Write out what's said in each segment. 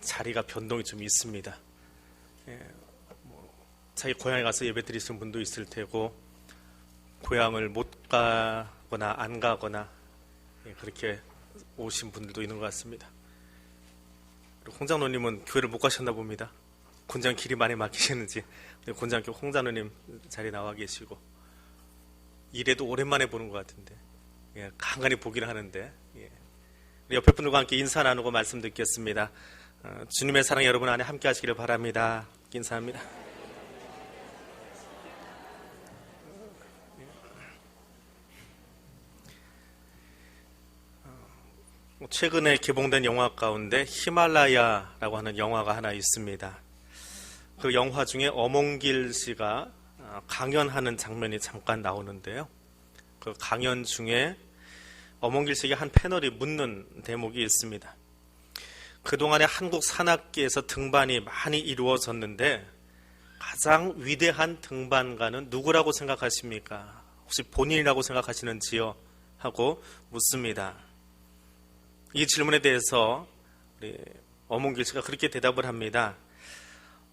자리가 변동이 좀 있습니다. 자기 고향에 가서 예배 드리시는 분도 있을 테고, 고향을 못 가거나 안 가거나 그렇게 오신 분들도 있는 것 같습니다. 그리고 홍장로님은 교회를 못 가셨나 봅니다. 곤장 길이 많이 막히시는지. 곤장교 홍장로님 자리 나와 계시고, 이래도 오랜만에 보는 것 같은데, 간간히 보기는 하는데, 우리 옆에 분들과 함께 인사 나누고 말씀 듣겠습니다. 주님의 사랑 여러분 안에 함께 하시기를 바랍니다. 인사합니다. 최근에 개봉된 영화 가운데 히말라야라고 하는 영화가 하나 있습니다. 그 영화 중에 엄홍길 씨가 강연하는 장면이 잠깐 나오는데요. 그 강연 중에 엄홍길 씨에게 한 패널이 묻는 대목이 있습니다. 그동안에 한국 산악계에서 등반이 많이 이루어졌는데 가장 위대한 등반가는 누구라고 생각하십니까? 혹시 본인이라고 생각하시는지요? 하고 묻습니다. 이 질문에 대해서 우리 엄홍길 씨가 그렇게 대답을 합니다.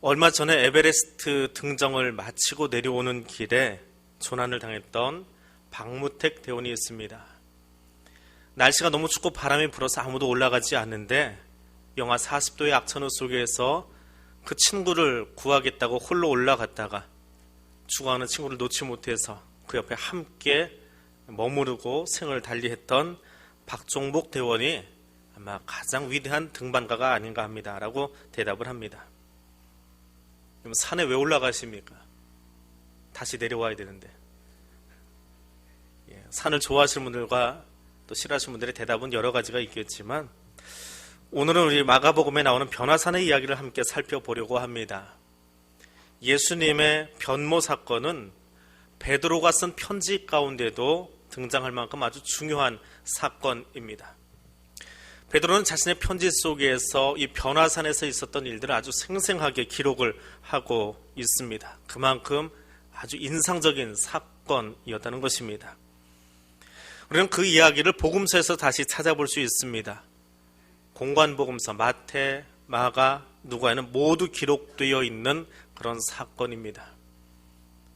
얼마 전에 에베레스트 등정을 마치고 내려오는 길에 조난을 당했던 박무택 대원이 있습니다. 날씨가 너무 춥고 바람이 불어서 아무도 올라가지 않는데 영하 40도의 악천후 속에서 그 친구를 구하겠다고 홀로 올라갔다가 죽어가는 친구를 놓지 못해서 그 옆에 함께 머무르고 생을 달리했던 박종복 대원이 아마 가장 위대한 등반가가 아닌가 합니다. 라고 대답을 합니다. 그럼 산에 왜 올라가십니까? 다시 내려와야 되는데. 산을 좋아하시는 분들과 또 싫어하시는 분들의 대답은 여러 가지가 있겠지만, 오늘은 우리 마가복음에 나오는 변화산의 이야기를 함께 살펴보려고 합니다. 예수님의 변모 사건은 베드로가 쓴 편지 가운데도 등장할 만큼 아주 중요한 사건입니다. 베드로는 자신의 편지 속에서 이 변화산에서 있었던 일들을 아주 생생하게 기록을 하고 있습니다. 그만큼 아주 인상적인 사건이었다는 것입니다. 우리는 그 이야기를 복음서에서 다시 찾아볼 수 있습니다. 공관복음서, 마태, 마가, 누가에는 모두 기록되어 있는 그런 사건입니다.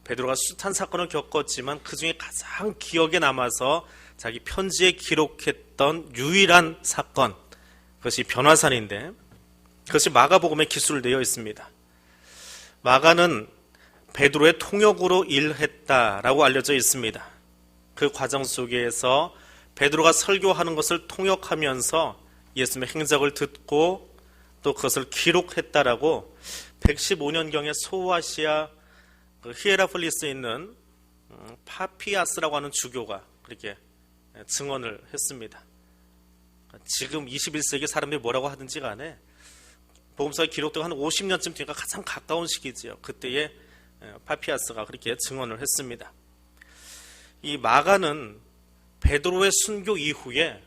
베드로가 숱한 사건을 겪었지만 그 중에 가장 기억에 남아서 자기 편지에 기록했던 유일한 사건, 그것이 변화산인데, 그것이 마가복음에 기술되어 있습니다. 마가는 베드로의 통역으로 일했다라고 알려져 있습니다. 그 과정 속에서 베드로가 설교하는 것을 통역하면서 예수님의 행적을 듣고 또 그것을 기록했다라고 115년경에 소아시아 히에라폴리스에 있는 파피아스라고 하는 주교가 그렇게 증언을 했습니다. 지금 21세기 사람들이 뭐라고 하든지 간에 복음서에 기록되고 한 50년쯤 뒤니까 가장 가까운 시기지요. 그때에 파피아스가 그렇게 증언을 했습니다. 이 마가는 베드로의 순교 이후에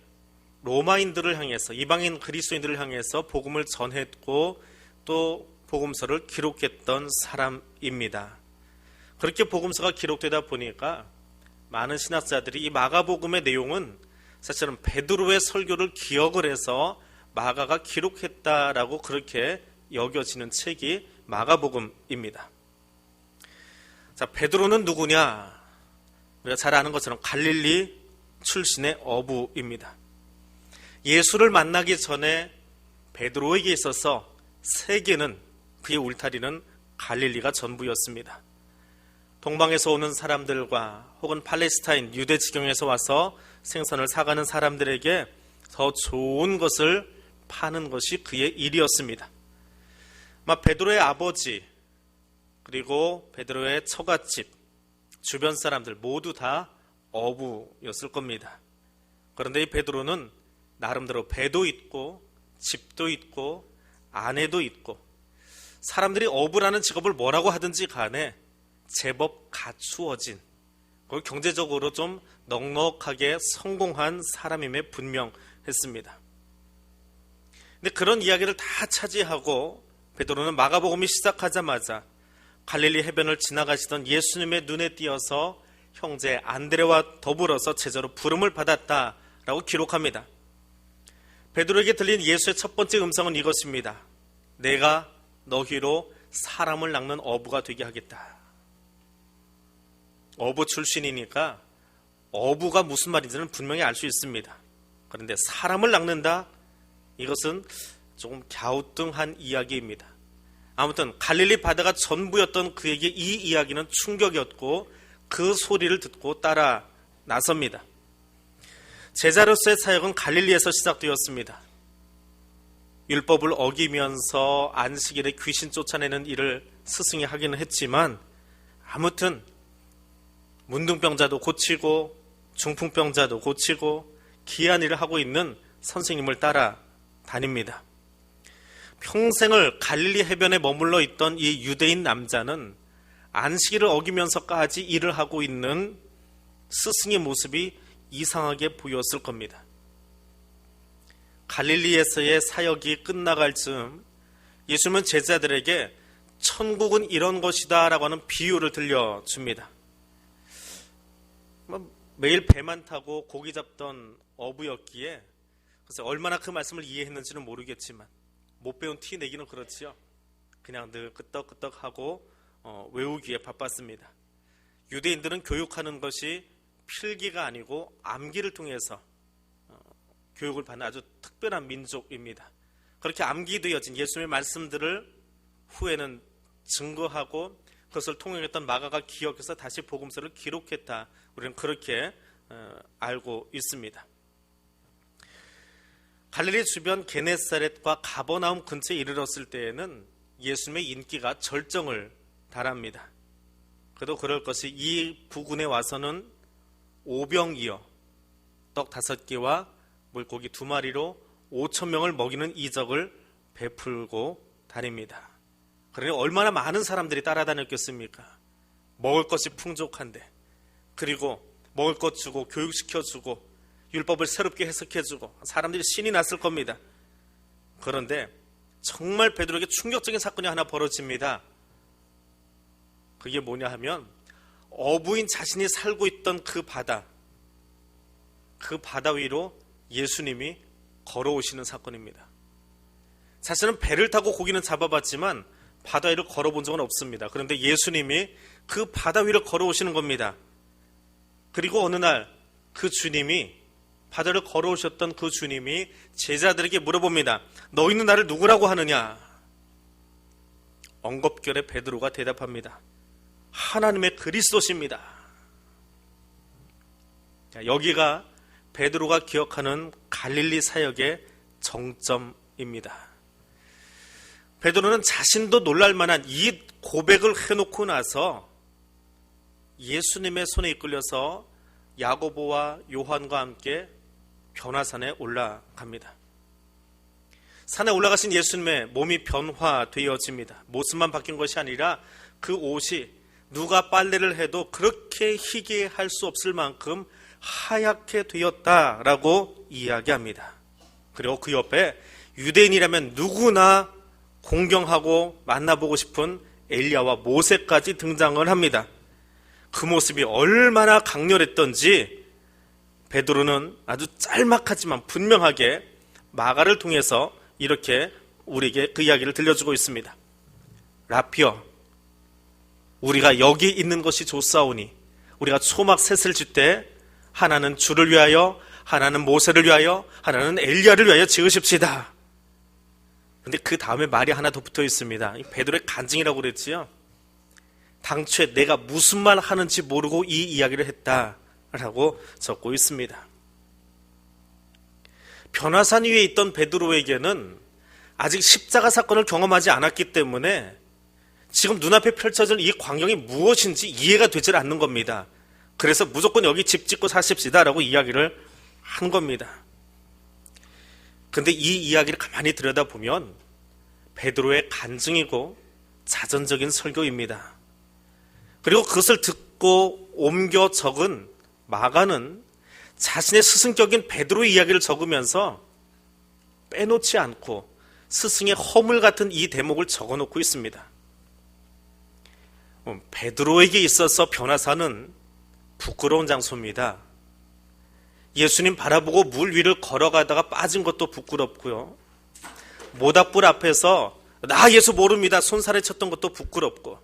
로마인들을 향해서, 이방인 그리스도인들을 향해서 복음을 전했고 또 복음서를 기록했던 사람입니다. 그렇게 복음서가 기록되다 보니까 많은 신학자들이 이 마가복음의 내용은 사실은 베드로의 설교를 기억을 해서 마가가 기록했다라고 그렇게 여겨지는 책이 마가복음입니다. 자, 베드로는 누구냐? 우리가 잘 아는 것처럼 갈릴리 출신의 어부입니다. 예수를 만나기 전에 베드로에게 있어서 세계는, 그의 울타리는 갈릴리가 전부였습니다. 동방에서 오는 사람들과 혹은 팔레스타인, 유대 지경에서 와서 생선을 사가는 사람들에게 더 좋은 것을 파는 것이 그의 일이었습니다. 베드로의 아버지, 그리고 베드로의 처갓집, 주변 사람들 모두 다 어부였을 겁니다. 그런데 이 베드로는 나름대로 배도 있고 집도 있고 아내도 있고, 사람들이 어부라는 직업을 뭐라고 하든지 간에 제법 갖추어진, 경제적으로 좀 넉넉하게 성공한 사람임에 분명했습니다. 근데 그런 이야기를 다 차지하고 베드로는 마가복음이 시작하자마자 갈릴리 해변을 지나가시던 예수님의 눈에 띄어서 형제 안드레와 더불어서 제자로 부름을 받았다라고 기록합니다. 베드로에게 들린 예수의 첫 번째 음성은 이것입니다. 내가 너희로 사람을 낚는 어부가 되게 하겠다. 어부 출신이니까 어부가 무슨 말인지는 분명히 알 수 있습니다. 그런데 사람을 낚는다? 이것은 조금 갸우뚱한 이야기입니다. 아무튼 갈릴리 바다가 전부였던 그에게 이 이야기는 충격이었고 그 소리를 듣고 따라 나섭니다. 제자로서의 사역은 갈릴리에서 시작되었습니다. 율법을 어기면서 안식일에 귀신 쫓아내는 일을 스승이 하기는 했지만 아무튼 문둥병자도 고치고 중풍병자도 고치고 귀한 일을 하고 있는 선생님을 따라 다닙니다. 평생을 갈릴리 해변에 머물러 있던 이 유대인 남자는 안식일을 어기면서까지 일을 하고 있는 스승의 모습이 이상하게 보였을 겁니다. 갈릴리에서의 사역이 끝나갈 즈음 예수님은 제자들에게 천국은 이런 것이다 라고 하는 비유를 들려줍니다. 매일 배만 타고 고기 잡던 어부였기에 그래서 얼마나 그 말씀을 이해했는지는 모르겠지만 못 배운 티 내기는 그렇지요. 그냥 늘 끄떡끄떡하고 외우기에 바빴습니다. 유대인들은 교육하는 것이 필기가 아니고 암기를 통해서 교육을 받는 아주 특별한 민족입니다. 그렇게 암기되어진 예수님의 말씀들을 후에는 증거하고 그것을 통역했던 마가가 기억해서 다시 복음서를 기록했다. 우리는 그렇게 알고 있습니다. 갈릴리 주변 게네사렛과 가버나움 근처에 이르렀을 때에는 예수님의 인기가 절정을 달합니다. 그래도 그럴 것이 이 부근에 와서는 오병이어 떡 5개와 물고기 2마리로 5,000명을 먹이는 이적을 베풀고 다닙니다. 그러니 얼마나 많은 사람들이 따라다녔겠습니까? 먹을 것이 풍족한데, 그리고 먹을 것 주고 교육시켜주고 율법을 새롭게 해석해주고 사람들이 신이 났을 겁니다. 그런데 정말 베드로에게 충격적인 사건이 하나 벌어집니다. 그게 뭐냐 하면 어부인 자신이 살고 있던 그 바다 위로 예수님이 걸어오시는 사건입니다. 사실은 배를 타고 고기는 잡아봤지만 바다 위를 걸어본 적은 없습니다. 그런데 예수님이 그 바다 위를 걸어오시는 겁니다. 그리고 어느 날 그 주님이 바다를 걸어오셨던 그 주님이 제자들에게 물어봅니다. 너희는 나를 누구라고 하느냐? 엉겁결에 베드로가 대답합니다. 하나님의 그리스도십니다. 여기가 베드로가 기억하는 갈릴리 사역의 정점입니다. 베드로는 자신도 놀랄 만한 이 고백을 해놓고 나서 예수님의 손에 이끌려서 야고보와 요한과 함께 변화산에 올라갑니다. 산에 올라가신 예수님의 몸이 변화되어집니다. 모습만 바뀐 것이 아니라 그 옷이 누가 빨래를 해도 그렇게 희게 할 수 없을 만큼 하얗게 되었다라고 이야기합니다. 그리고 그 옆에 유대인이라면 누구나 공경하고 만나보고 싶은 엘리야와 모세까지 등장을 합니다. 그 모습이 얼마나 강렬했던지 베드로는 아주 짤막하지만 분명하게 마가를 통해서 이렇게 우리에게 그 이야기를 들려주고 있습니다. 라피어, 우리가 여기 있는 것이 좋사오니 우리가 초막 셋을 질 때 하나는 주를 위하여, 하나는 모세를 위하여, 하나는 엘리야를 위하여 지으십시다. 그런데 그 다음에 말이 하나 더 붙어 있습니다. 베드로의 간증이라고 그랬지요. 당초에 내가 무슨 말 하는지 모르고 이 이야기를 했다라고 적고 있습니다. 변화산 위에 있던 베드로에게는 아직 십자가 사건을 경험하지 않았기 때문에 지금 눈앞에 펼쳐진 이 광경이 무엇인지 이해가 되질 않는 겁니다. 그래서 무조건 여기 집 짓고 사십시다라고 이야기를 한 겁니다. 그런데 이 이야기를 가만히 들여다보면 베드로의 간증이고 자전적인 설교입니다. 그리고 그것을 듣고 옮겨 적은 마가는 자신의 스승격인 베드로의 이야기를 적으면서 빼놓지 않고 스승의 허물 같은 이 대목을 적어놓고 있습니다. 베드로에게 있어서 변화산은 부끄러운 장소입니다. 예수님 바라보고 물 위를 걸어가다가 빠진 것도 부끄럽고요. 모닥불 앞에서 나 예수 모릅니다. 손살에 쳤던 것도 부끄럽고,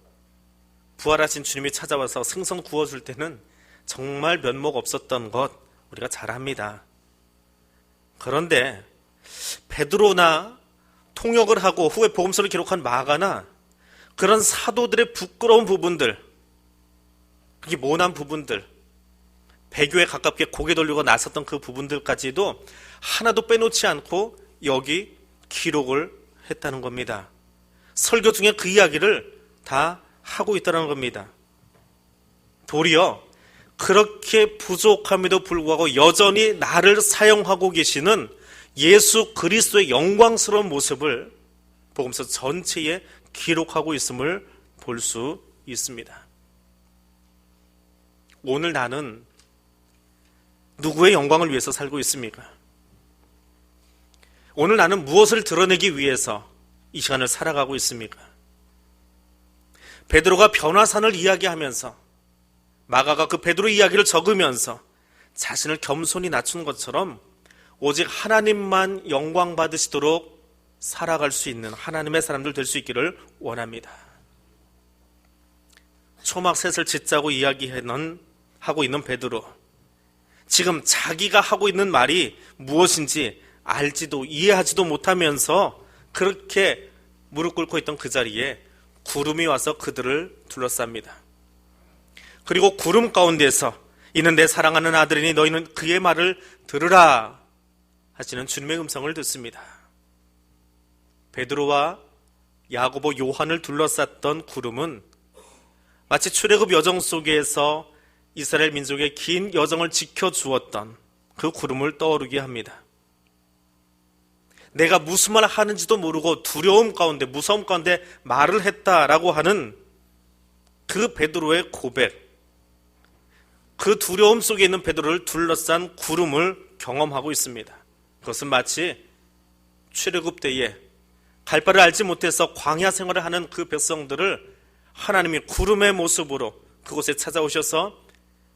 부활하신 주님이 찾아와서 생선 구워줄 때는 정말 면목 없었던 것 우리가 잘 압니다. 그런데 베드로나 통역을 하고 후에 복음서를 기록한 마가나 그런 사도들의 부끄러운 부분들, 그게 모난 부분들, 배교에 가깝게 고개 돌리고 나섰던 그 부분들까지도 하나도 빼놓지 않고 여기 기록을 했다는 겁니다. 설교 중에 그 이야기를 다 하고 있다는 겁니다. 도리어 그렇게 부족함에도 불구하고 여전히 나를 사용하고 계시는 예수 그리스도의 영광스러운 모습을 복음서 전체에 기록하고 있음을 볼 수 있습니다. 오늘 나는 누구의 영광을 위해서 살고 있습니까? 오늘 나는 무엇을 드러내기 위해서 이 시간을 살아가고 있습니까? 베드로가 변화산을 이야기하면서, 마가가 그 베드로 이야기를 적으면서 자신을 겸손히 낮춘 것처럼 오직 하나님만 영광 받으시도록 살아갈 수 있는 하나님의 사람들 될 수 있기를 원합니다. 초막셋을 짓자고 하고 있는 베드로, 지금 자기가 하고 있는 말이 무엇인지 알지도 이해하지도 못하면서 그렇게 무릎 꿇고 있던 그 자리에 구름이 와서 그들을 둘러쌉니다. 그리고 구름 가운데서 이는 내 사랑하는 아들이니 너희는 그의 말을 들으라 하시는 주님의 음성을 듣습니다. 베드로와 야고보, 요한을 둘러쌌던 구름은 마치 출애굽 여정 속에서 이스라엘 민족의 긴 여정을 지켜주었던 그 구름을 떠오르게 합니다. 내가 무슨 말을 하는지도 모르고 두려움 가운데, 무서움 가운데 말을 했다라고 하는 그 베드로의 고백, 그 두려움 속에 있는 베드로를 둘러싼 구름을 경험하고 있습니다. 그것은 마치 출애굽 때에 갈 바를 알지 못해서 광야 생활을 하는 그 백성들을 하나님이 구름의 모습으로 그곳에 찾아오셔서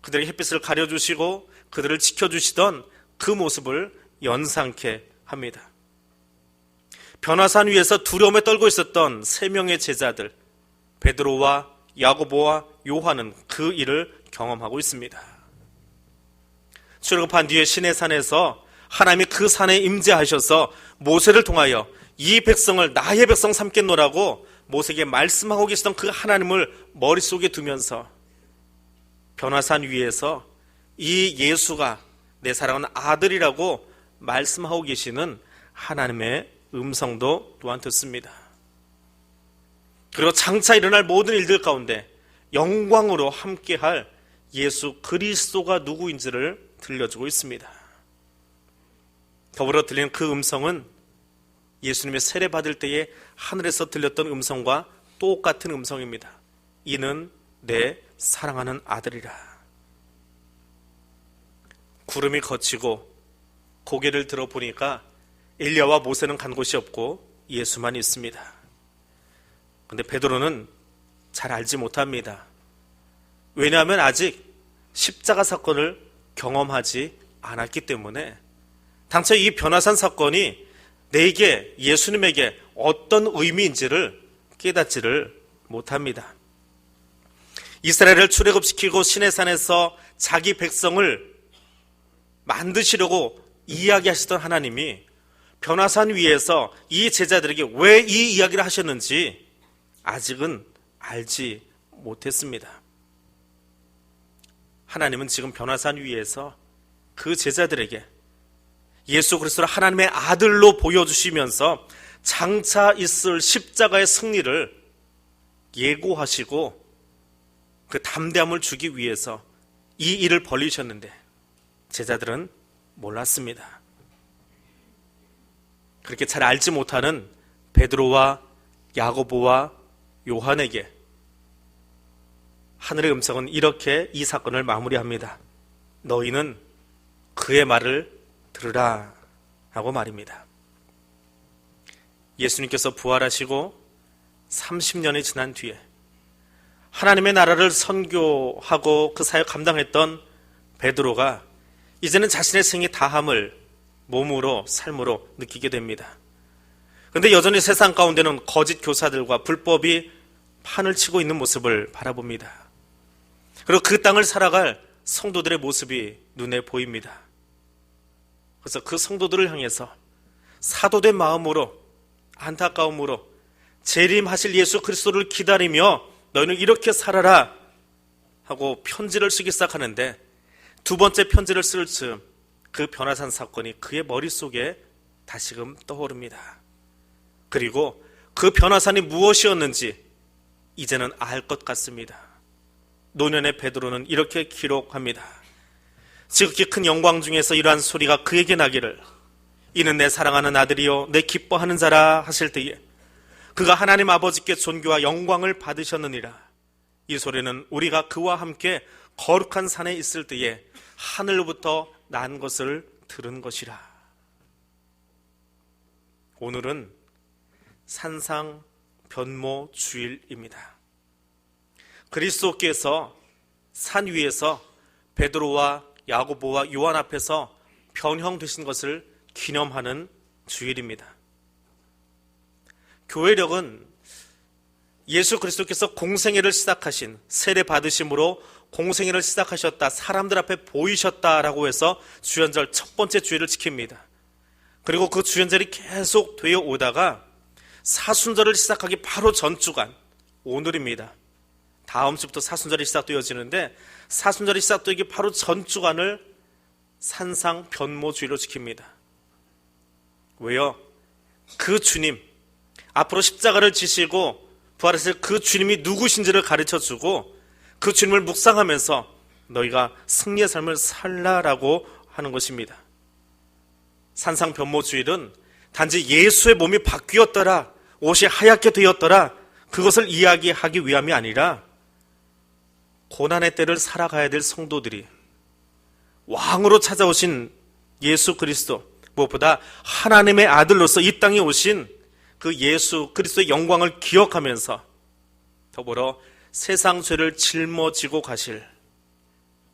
그들의 햇빛을 가려주시고 그들을 지켜주시던 그 모습을 연상케 합니다. 변화산 위에서 두려움에 떨고 있었던 세 명의 제자들, 베드로와 야고보와 요한은 그 일을 경험하고 있습니다. 출애굽한 뒤에 시내산에서 하나님이 그 산에 임재하셔서 모세를 통하여 이 백성을 나의 백성 삼겠노라고 모세에게 말씀하고 계시던 그 하나님을 머릿속에 두면서 변화산 위에서 이 예수가 내 사랑하는 아들이라고 말씀하고 계시는 하나님의 음성도 또한 듣습니다. 그리고 장차 일어날 모든 일들 가운데 영광으로 함께할 예수 그리스도가 누구인지를 들려주고 있습니다. 더불어 들리는 그 음성은 예수님의 세례 받을 때에 하늘에서 들렸던 음성과 똑같은 음성입니다. 이는 내 사랑하는 아들이라. 구름이 걷히고 고개를 들어보니까 엘리야와 모세는 간 곳이 없고 예수만 있습니다. 그런데 베드로는 잘 알지 못합니다. 왜냐하면 아직 십자가 사건을 경험하지 않았기 때문에 당초 이 변화산 사건이 내게, 예수님에게 어떤 의미인지를 깨닫지를 못합니다. 이스라엘을 출애굽시키고 시내산에서 자기 백성을 만드시려고 이야기하시던 하나님이 변화산 위에서 이 제자들에게 왜 이 이야기를 하셨는지 아직은 알지 못했습니다. 하나님은 지금 변화산 위에서 그 제자들에게 예수 그리스도를 하나님의 아들로 보여주시면서 장차 있을 십자가의 승리를 예고하시고 그 담대함을 주기 위해서 이 일을 벌이셨는데 제자들은 몰랐습니다. 그렇게 잘 알지 못하는 베드로와 야고보와 요한에게 하늘의 음성은 이렇게 이 사건을 마무리합니다. 너희는 그의 말을 들으라 하고 말입니다. 예수님께서 부활하시고 30년이 지난 뒤에 하나님의 나라를 선교하고 그 사역 감당했던 베드로가 이제는 자신의 생의 다함을 몸으로 삶으로 느끼게 됩니다. 근데 여전히 세상 가운데는 거짓 교사들과 불법이 판을 치고 있는 모습을 바라봅니다. 그리고 그 땅을 살아갈 성도들의 모습이 눈에 보입니다. 그래서 그 성도들을 향해서 사도된 마음으로, 안타까움으로 재림하실 예수 그리스도를 기다리며 너희는 이렇게 살아라 하고 편지를 쓰기 시작하는데, 두 번째 편지를 쓸 즈음 그 변화산 사건이 그의 머릿속에 다시금 떠오릅니다. 그리고 그 변화산이 무엇이었는지 이제는 알 것 같습니다. 노년의 베드로는 이렇게 기록합니다. 지극히 큰 영광 중에서 이러한 소리가 그에게 나기를, 이는 내 사랑하는 아들이요 내 기뻐하는 자라 하실 때에 그가 하나님 아버지께 존귀와 영광을 받으셨느니라. 이 소리는 우리가 그와 함께 거룩한 산에 있을 때에 하늘로부터 난 것을 들은 것이라. 오늘은 산상 변모 주일입니다. 그리스도께서 산 위에서 베드로와 야고보와 요한 앞에서 변형되신 것을 기념하는 주일입니다. 교회력은 예수 그리스도께서 공생애를 시작하신, 세례 받으심으로 공생애를 시작하셨다, 사람들 앞에 보이셨다라고 해서 주연절 첫 번째 주일을 지킵니다. 그리고 그 주연절이 계속 되어 오다가 사순절을 시작하기 바로 전주간, 오늘입니다. 다음 주부터 사순절이 시작되어지는데, 사순절이 시작되기 바로 전주간을 산상 변모주일로 지킵니다. 왜요? 그 주님, 앞으로 십자가를 지시고 부활하실 그 주님이 누구신지를 가르쳐주고 그 주님을 묵상하면서 너희가 승리의 삶을 살라라고 하는 것입니다. 산상 변모주일은 단지 예수의 몸이 바뀌었더라, 옷이 하얗게 되었더라, 그것을 이야기하기 위함이 아니라 고난의 때를 살아가야 될 성도들이 왕으로 찾아오신 예수 그리스도, 무엇보다 하나님의 아들로서 이 땅에 오신 그 예수 그리스도의 영광을 기억하면서 더불어 세상 죄를 짊어지고 가실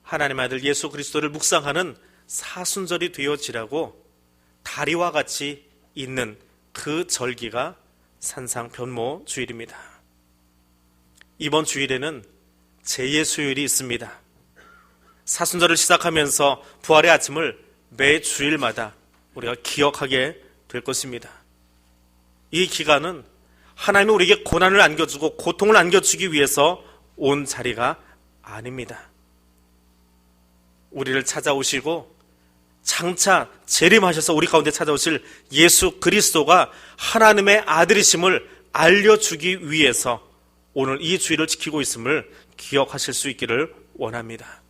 하나님의 아들 예수 그리스도를 묵상하는 사순절이 되어지라고 다리와 같이 있는 그 절기가 산상 변모 주일입니다. 이번 주일에는 제예수요일이 있습니다. 사순절을 시작하면서 부활의 아침을 매 주일마다 우리가 기억하게 될 것입니다. 이 기간은 하나님이 우리에게 고난을 안겨주고 고통을 안겨주기 위해서 온 자리가 아닙니다. 우리를 찾아오시고 장차 재림하셔서 우리 가운데 찾아오실 예수 그리스도가 하나님의 아들이심을 알려주기 위해서 오늘 이 주일을 지키고 있음을 기억하실 수 있기를 원합니다.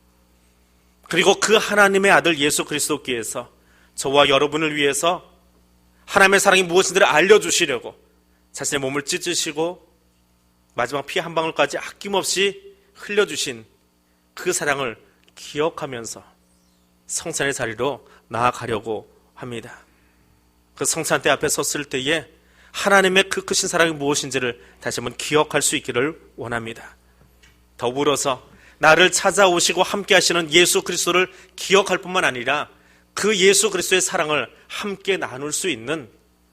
그리고 그 하나님의 아들 예수 그리스도께서 저와 여러분을 위해서 하나님의 사랑이 무엇인지를 알려주시려고 자신의 몸을 찢으시고 마지막 피 한 방울까지 아낌없이 흘려주신 그 사랑을 기억하면서 성찬의 자리로 나아가려고 합니다. 그 성찬대 앞에 섰을 때에 하나님의 그 크신 사랑이 무엇인지를 다시 한번 기억할 수 있기를 원합니다. 더불어서 나를 찾아오시고 함께 하시는 예수 그리스도를 기억할 뿐만 아니라 그 예수 그리스도의 사랑을 함께 나눌 수 있는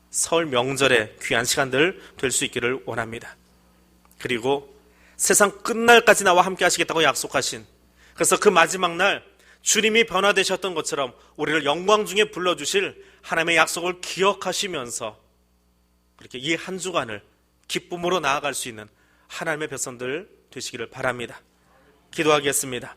설 명절의 귀한 시간들 될 수 있기를 원합니다. 그리고 세상 끝날까지 나와 함께 하시겠다고 약속하신, 그래서 그 마지막 날 주님이 변화되셨던 것처럼 우리를 영광 중에 불러주실 하나님의 약속을 기억하시면서 그렇게 이 한 주간을 기쁨으로 나아갈 수 있는 하나님의 백성들 되시기를 바랍니다. 기도하겠습니다.